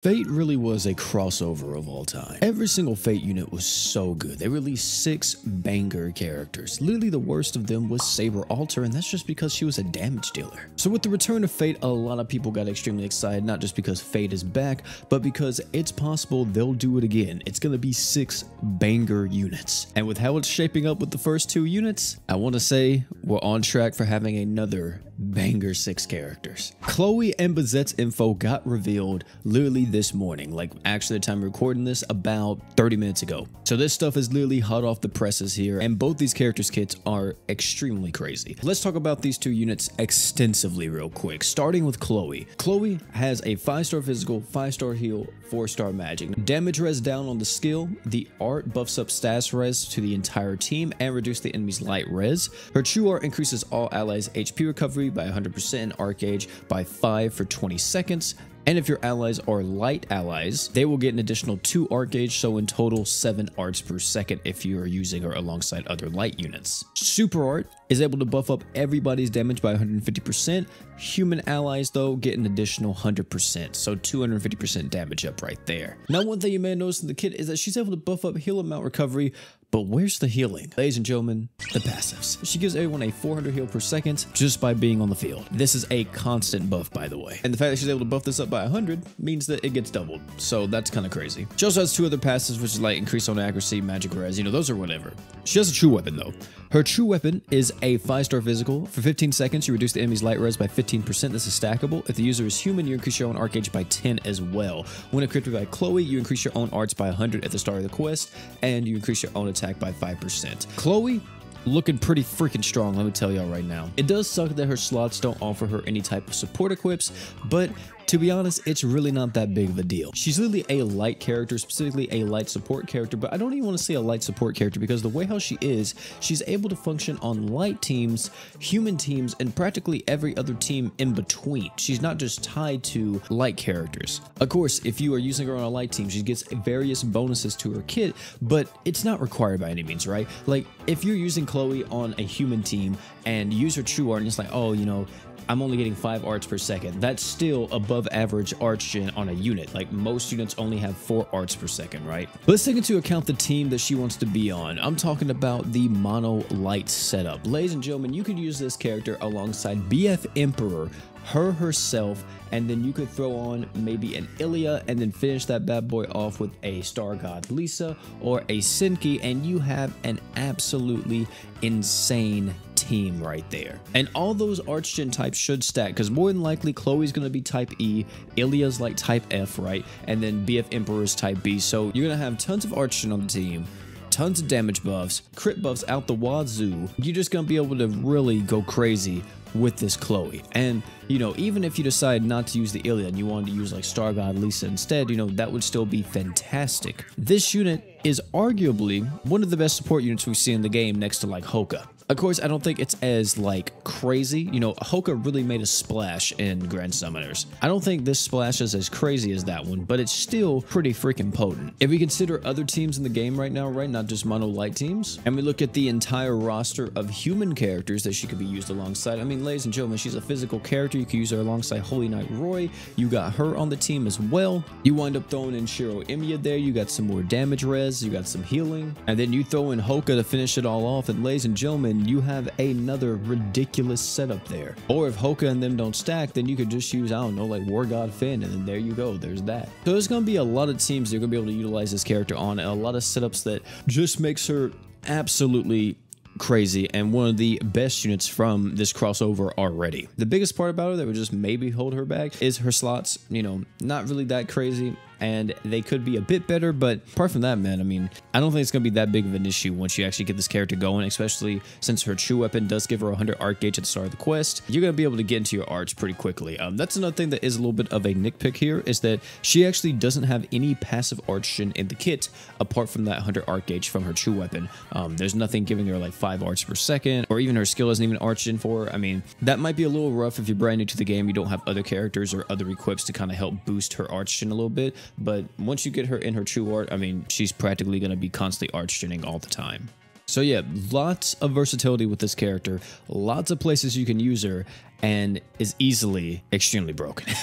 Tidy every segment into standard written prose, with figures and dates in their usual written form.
Fate really was a crossover of all time. Every single Fate unit was so good. They released 6 banger characters. Literally the worst of them was Saber Alter, and that's just because she was a damage dealer. So with the return of Fate, a lot of people got extremely excited, not just because Fate is back, but because it's possible they'll do it again. It's gonna be 6 banger units. And with how it's shaping up with the first 2 units, I want to say we're on track for having another banger 6 characters. Chloe and Bazette's info got revealed literally this morning, like actually the time of recording this, about 30 minutes ago. So this stuff is literally hot off the presses here, and both these characters kits are extremely crazy. Let's talk about these 2 units extensively real quick, starting with Chloe. Chloe has a 5-star physical, 5-star heal, 4-star magic. Damage res down on the skill. The art buffs up status res to the entire team and reduce the enemy's light res. Her true art increases all allies HP recovery by 100% and arc gauge by 5 for 20 seconds. And if your allies are light allies, they will get an additional 2 art gauge, so in total 7 arts per second if you are using her alongside other light units. Super art is able to buff up everybody's damage by 150%. Human allies, though, get an additional 100%, so 250% damage up right there. Now, one thing you may notice in the kit is that she's able to buff up heal amount recovery, but where's the healing? Ladies and gentlemen, the passives. She gives everyone a 400 heal per second just by being on the field. This is a constant buff, by the way. And the fact that she's able to buff this up by 100 means that it gets doubled. So that's kind of crazy. She also has 2 other passives, which is like increase on accuracy, magic res, you know, those are whatever. She has a true weapon, though. Her true weapon is a 5-star physical. For 15 seconds, you reduce the enemy's light res by 15%. This is stackable. If the user is human, you increase your own art gauge by 10 as well. When equipped by Chloe, you increase your own arts by 100 at the start of the quest, and you increase your own attack by 5%. Chloe, looking pretty freaking strong, let me tell y'all right now. It does suck that her slots don't offer her any type of support equips, but to be honest, it's really not that big of a deal. She's literally a light character, specifically a light support character, but I don't even want to say a light support character because the way how she is, she's able to function on light teams, human teams, and practically every other team in between. She's not just tied to light characters. Of course, if you are using her on a light team, she gets various bonuses to her kit, but it's not required by any means, right? Like, if you're using Chloe on a human team and use her true art and it's like, oh, you know, I'm only getting 5 arts per second. That's still above average arts gen on a unit. Like most units only have 4 arts per second, right? Let's take into account the team that she wants to be on. I'm talking about the mono light setup. Ladies and gentlemen, you could use this character alongside BF Emperor, her herself, and then you could throw on maybe an Ilya and then finish that bad boy off with a Star God Lisa or a Sinki, and you have an absolutely insane team right there. And all those arch-gen types should stack because more than likely Chloe's going to be type E, Ilya's like type F, right? And then BF Emperor's type B. So you're going to have tons of arch-gen on the team, tons of damage buffs, crit buffs out the wazoo. You're just going to be able to really go crazy with this Chloe. And you know, even if you decide not to use the Ilya and you wanted to use like Star God Lisa instead, you know, that would still be fantastic. This unit is arguably one of the best support units we see in the game next to like Hoka. Of course, I don't think it's as like crazy. You know, Hoka really made a splash in Grand Summoners. I don't think this splash is as crazy as that one, but it's still pretty freaking potent. If we consider other teams in the game right now, right, not just mono light teams, and we look at the entire roster of human characters that she could be used alongside, I mean, ladies and gentlemen, she's a physical character. You can use her alongside Holy Knight Roy. You got her on the team as well. You wind up throwing in Shiro Emiya there. You got some more damage res. You got some healing. And then you throw in Hoka to finish it all off. And ladies and gentlemen, you have another ridiculous setup there. Or if Hoka and them don't stack, then you could just use, I don't know, like War God Finn, and then there you go, there's that. So there's going to be a lot of teams that are going to be able to utilize this character on, and a lot of setups that just makes her absolutely crazy and one of the best units from this crossover already. The biggest part about her that would just maybe hold her back is her slots, you know, not really that crazy, and they could be a bit better, but apart from that, man, I mean, I don't think it's going to be that big of an issue once you actually get this character going, especially since her true weapon does give her 100 art gauge at the start of the quest. You're going to be able to get into your arts pretty quickly. That's another thing that is a little bit of a nitpick here, is that she actually doesn't have any passive arts gen in the kit apart from that 100 art gauge from her true weapon. There's nothing giving her like 5 arts per second, or even her skill isn't even arts gen for her. I mean, that might be a little rough if you're brand new to the game, you don't have other characters or other equips to kind of help boost her arts gen a little bit, but once you get her in her true art, I mean, she's practically going to be constantly arch-genning all the time. So yeah, lots of versatility with this character, lots of places you can use her, and is easily extremely broken.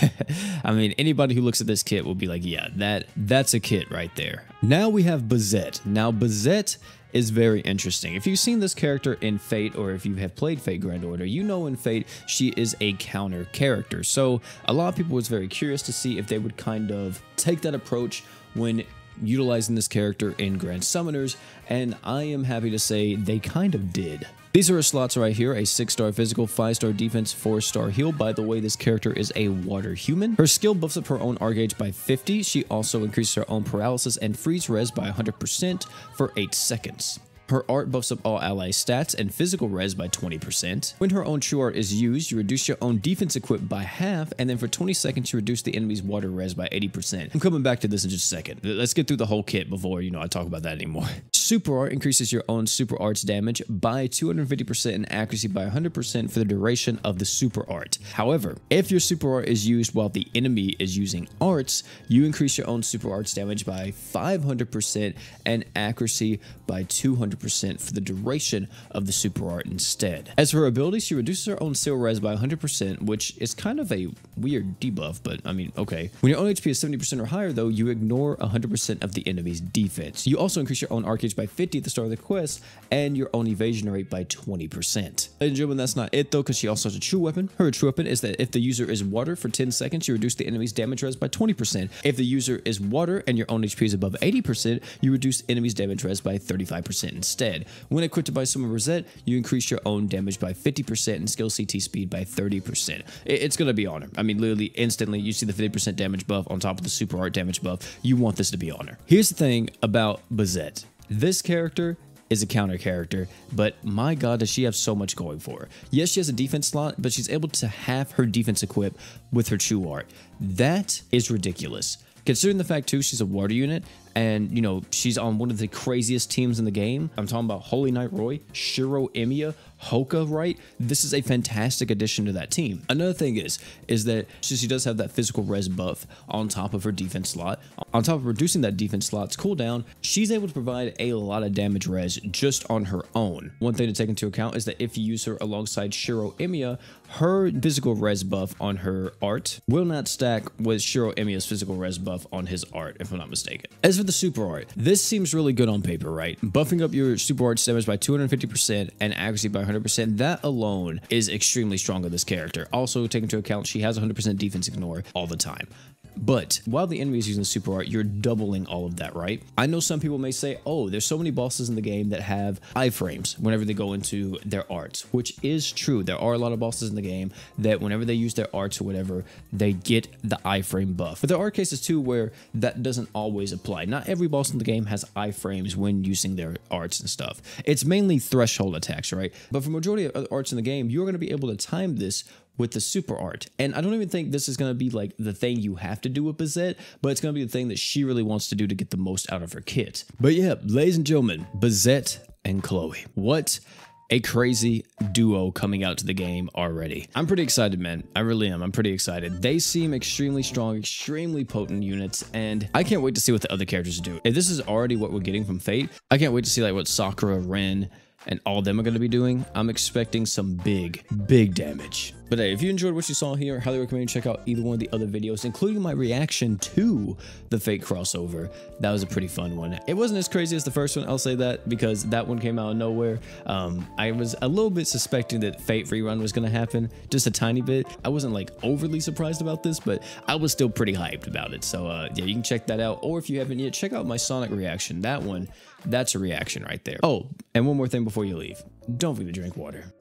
I mean, anybody who looks at this kit will be like, yeah, that's a kit right there. Now we have Bazette. Now Bazette is very interesting. If you've seen this character in Fate, or if you have played Fate Grand Order, you know in Fate she is a counter character. So a lot of people was very curious to see if they would kind of take that approach when utilizing this character in Grand Summoners, and I am happy to say they kind of did. These are her slots right here: a 6-star physical, 5-star defense, 4-star heal. By the way, this character is a water human. Her skill buffs up her own R gauge by 50. She also increases her own paralysis and freeze res by 100% for 8 seconds. Her art buffs up all ally stats and physical res by 20%. When her own true art is used, you reduce your own defense equip by half, and then for 20 seconds you reduce the enemy's water res by 80%. I'm coming back to this in just a second. Let's get through the whole kit before, I talk about that anymore. Super art increases your own super art's damage by 250% and accuracy by 100% for the duration of the super art. However, if your super art is used while the enemy is using arts, you increase your own super art's damage by 500% and accuracy by 200% for the duration of the super art instead. As for her ability, she reduces her own skill res by 100%, which is kind of a weird debuff, but I mean, okay. When your own HP is 70% or higher though, you ignore 100% of the enemy's defense. You also increase your own arcade by 50 at the start of the quest, and your own evasion rate by 20%. Ladies and gentlemen, that's not it though, because she also has a true weapon. Her true weapon is that if the user is water for 10 seconds, you reduce the enemy's damage res by 20%. If the user is water and your own HP is above 80%, you reduce the enemy's damage res by 35% instead. When equipped by Summon Rosette, you increase your own damage by 50% and skill CT speed by 30%. It's going to be on her. I mean, literally instantly, you see the 50% damage buff on top of the super art damage buff. You want this to be on her. Here's the thing about Bazette. This character is a counter character, but my god, does she have so much going for her. Yes, she has a defense slot, but she's able to have her defense equip with her true art. That is ridiculous. Considering the fact too, she's a water unit, and she's on one of the craziest teams in the game. I'm talking about Holy Knight Roy, Shiro Emiya, Hoka, right? This is a fantastic addition to that team. Another thing is that she does have that physical res buff on top of her defense slot. On top of reducing that defense slot's cooldown, she's able to provide a lot of damage res just on her own. One thing to take into account is that if you use her alongside Shiro Emiya, her physical res buff on her art will not stack with Shiro Emiya's physical res buff on his art, if I'm not mistaken. As for the super art, this seems really good on paper, right? Buffing up your super art's damage by 250% and accuracy by 100%, that alone is extremely strong of this character. Also, take into account she has 100% defense ignore all the time. But while the enemy is using the super art, you're doubling all of that, right? I know some people may say, oh, there's so many bosses in the game that have iframes whenever they go into their arts, which is true. There are a lot of bosses in the game that whenever they use their arts or whatever, they get the iframe buff. But there are cases too where that doesn't always apply. Not every boss in the game has iframes when using their arts and stuff. It's mainly threshold attacks, right? But for majority of other arts in the game, you're going to be able to time this with the super art. And I don't even think this is going to be like the thing you have to do with Bazette, but it's going to be the thing that she really wants to do to get the most out of her kit. But yeah, ladies and gentlemen, Bazette and Chloe. What a crazy duo coming out to the game already. I'm pretty excited, man. I really am. I'm pretty excited. They seem extremely strong, extremely potent units, and I can't wait to see what the other characters do. If this is already what we're getting from Fate, I can't wait to see like what Sakura, Ren, and all of them are going to be doing. I'm expecting some big damage. But hey, if you enjoyed what you saw here, I highly recommend you check out either one of the other videos, including my reaction to the Fate crossover. That was a pretty fun one. It wasn't as crazy as the first one, I'll say that, because that one came out of nowhere. I was a little bit suspecting that Fate rerun was going to happen, just a tiny bit. I wasn't like overly surprised about this, but I was still pretty hyped about it. So yeah, you can check that out. Or if you haven't yet, check out my Sonic reaction. That one, that's a reaction right there. Oh, and one more thing before you leave. Don't forget to drink water.